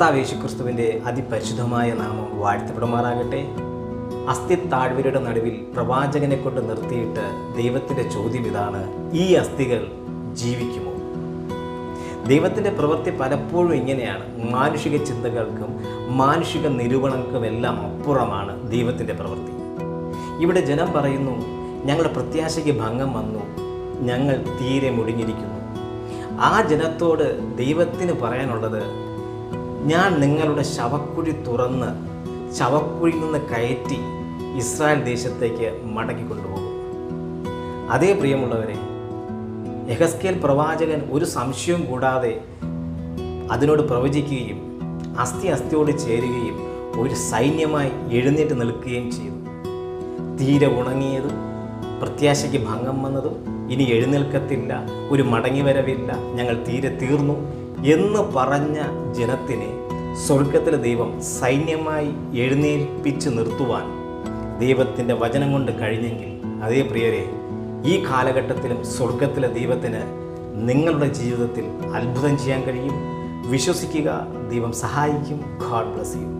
കർത്താവ് യേശുക്രിസ്തുവിൻ്റെ അതിപരിശുദ്ധമായ നാമം വാഴ്ത്തപ്പെടുമാറാകട്ടെ. അസ്ഥി താഴ്വരയുടെ നടുവിൽ പ്രവാചകനെ കൊണ്ട് നിർത്തിയിട്ട് ദൈവത്തിൻ്റെ ചോദ്യം ഇതാണ്: ഈ അസ്ഥികൾ ജീവിക്കുമോ? ദൈവത്തിൻ്റെ പ്രവൃത്തി പലപ്പോഴും ഇങ്ങനെയാണ്. മാനുഷിക ചിന്തകൾക്കും മാനുഷിക നിരൂപണങ്ങൾക്കുമെല്ലാം അപ്പുറമാണ് ദൈവത്തിൻ്റെ പ്രവൃത്തി. ഇവിടെ ജനം പറയുന്നു, ഞങ്ങളുടെ പ്രത്യാശയ്ക്ക് ഭംഗം വന്നു, ഞങ്ങൾ തീരെ മുടിഞ്ഞിരിക്കുന്നു. ആ ജനത്തോട് ദൈവത്തിന് പറയാനുള്ളത്, ഞാൻ നിങ്ങളുടെ ശവക്കുഴി തുറന്ന് ശവക്കുഴിയിൽ നിന്ന് കയറ്റി ഇസ്രായേൽ ദേശത്തേക്ക് മടക്കി കൊണ്ടുപോകും. അതേ പ്രിയമുള്ളവരെ, യെഹെസ്കേൽ പ്രവാചകൻ ഒരു സംശയവും കൂടാതെ അതിനോട് പ്രവചിക്കുകയും അസ്ഥിയോട് ചേരുകയും ഒരു സൈന്യമായി എഴുന്നേറ്റ് നിൽക്കുകയും ചെയ്തു. തീരെ ഉണങ്ങിയതും പ്രത്യാശയ്ക്ക് ഭംഗം വന്നതും, ഇനി എഴുന്നേൽക്കത്തില്ല, ഒരു മടങ്ങിവരവില്ല, ഞങ്ങൾ തീരെ തീർന്നു എന്ന് പറഞ്ഞ ജനത്തിനെ സ്വർഗത്തിലെ ദൈവം സൈന്യമായി എഴുന്നേൽപ്പിച്ച് നിർത്തുവാൻ ദൈവത്തിൻ്റെ വചനം കൊണ്ട് കഴിഞ്ഞെങ്കിൽ, അതേ പ്രിയരെ, ഈ കാലഘട്ടത്തിലും സ്വർഗത്തിലെ ദൈവത്തിന് നിങ്ങളുടെ ജീവിതത്തിൽ അത്ഭുതം ചെയ്യാൻ കഴിയും. വിശ്വസിക്കുക, ദൈവം സഹായിക്കും. God bless you.